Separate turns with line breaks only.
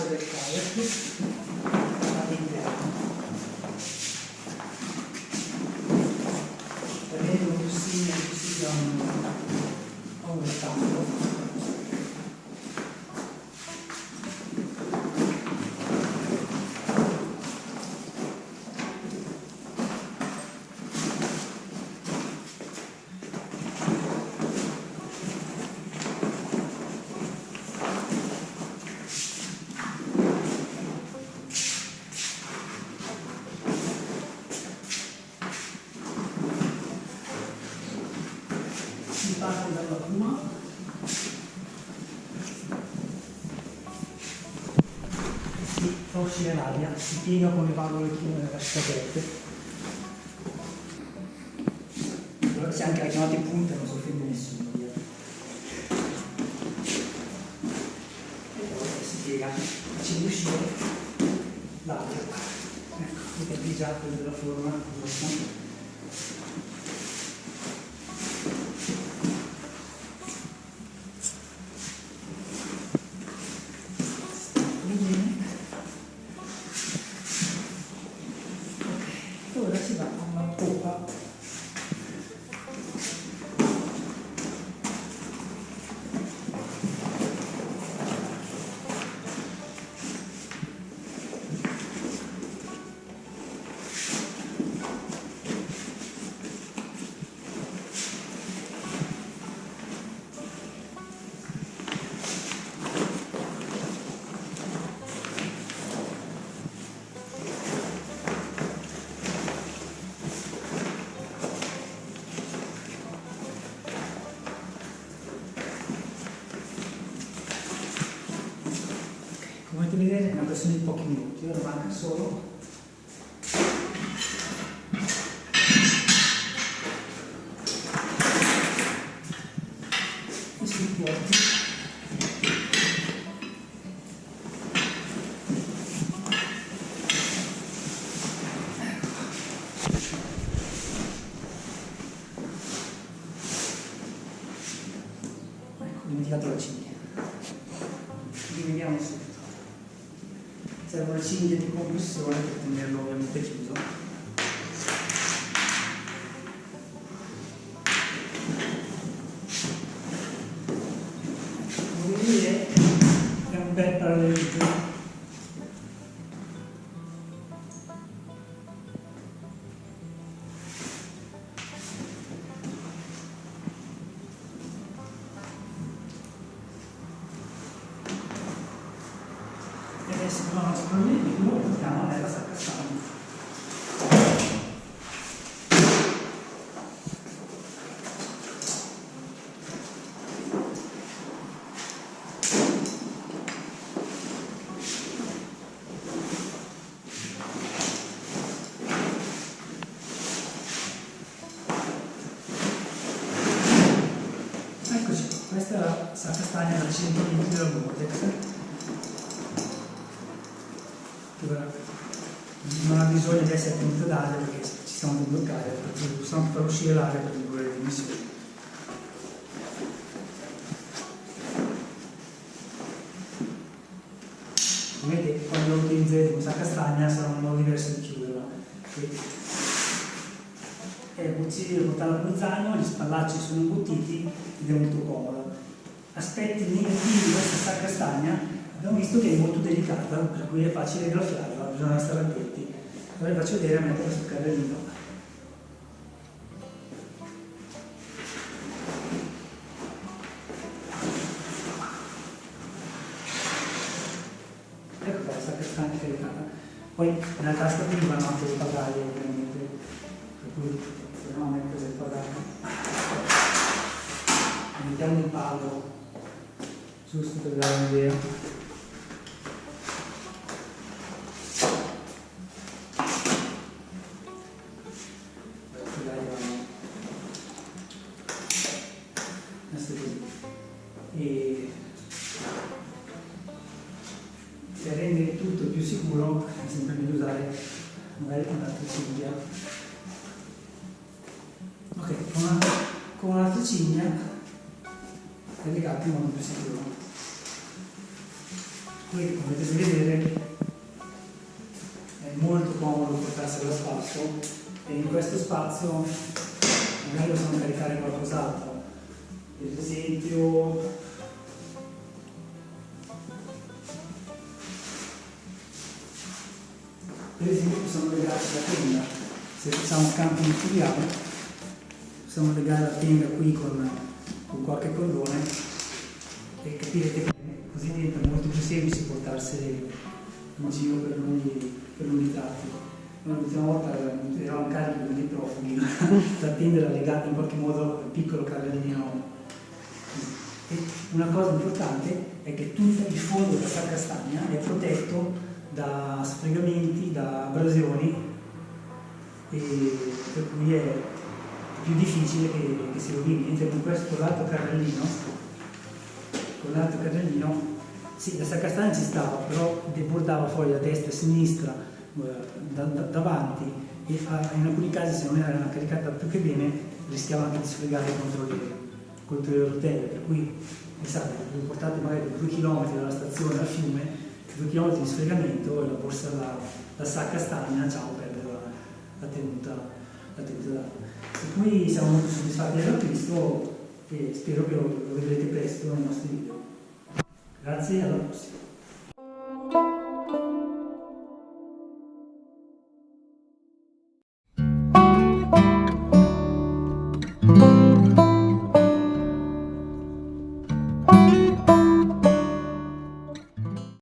del kayak all'interno, prendendo un busino che si dà un rettangolo. Si parte dalla prima, si fa uscire l'aria, si piega con le valvole aperte. Se anche la chiamate punta non si offende nessuno. Via. E poi si piega facendo uscire l'aria. Ecco, vedete già della forma giusta. Ora si va a una poppa. Come potete vedere è una questione di pochi minuti, ora manca solo i supporti. Ecco, ho dimenticato la cinghia. Rivediamo subito. Serve una cinghia di compressione per tenerlo ovviamente chiuso. Come vedete è un bel parallelismo. Adesso con il nostro obiettivo portiamo nella sacca stagna. Eccoci, questa è la sacca stagna da 100 litri della Vortex. Ora non ha bisogno di essere tenuta d'aria perché ci stiamo da bloccare, perché possiamo far uscire l'aria per ridurre le emissioni. Vedete, quando lo utilizzerete con sacca stagna sarà un modo diverso di chiuderla. È possibile portarla allo zaino, gli spallacci sono imbottiti ed è molto comodo. Aspetti negativi di questa sacca stagna: abbiamo visto che è molto delicata, per cui è facile graffiarla, bisogna stare attenti. Ora vi faccio vedere a mettere sul carrellino. Ecco qua la sacca stagna caricata. Poi nella tasca qui vanno anche le pagaglie ovviamente, per cui proviamo a mettere le pagaglie. Mettiamo il palo giusto per dare un'idea. E per rendere tutto più sicuro è sempre meglio usare magari un'altra cinghia. Ok, con un'altra cinghia è legato in modo più sicuro. Poi come potete vedere è molto comodo portarselo a spasso, e in questo spazio magari possiamo caricare qualcos'altro, per esempio possiamo legare la tenda. Se facciamo camping studiamo, possiamo legare la tenda qui con qualche cordone, e capirete che così diventa molto più semplice portarseli in giro per lunghi tratti. Noi l'ultima volta eravamo carichi con dei profughi, la tenda era legata in qualche modo al piccolo carrellino. E una cosa importante è che tutto il fondo della sacca-stagna è protetto da sfregamenti, da abrasioni, e per cui è più difficile che si rovini. Mentre con l'altro carrellino, sì, la sacca-stagna ci stava, però debordava fuori da destra e sinistra, davanti, e in alcuni casi, se non era caricata più che bene, rischiava anche di sfregare contro le rotelle, per cui pensate, lo portate magari 2 km dalla stazione al fiume, 2 km di sfregamento, e la borsa, la sacca-stagna, ciao, perde la tenuta d'acqua. Per cui siamo molto soddisfatti dell'acquisto, e spero che lo vedrete presto nei nostri video. Grazie e alla prossima.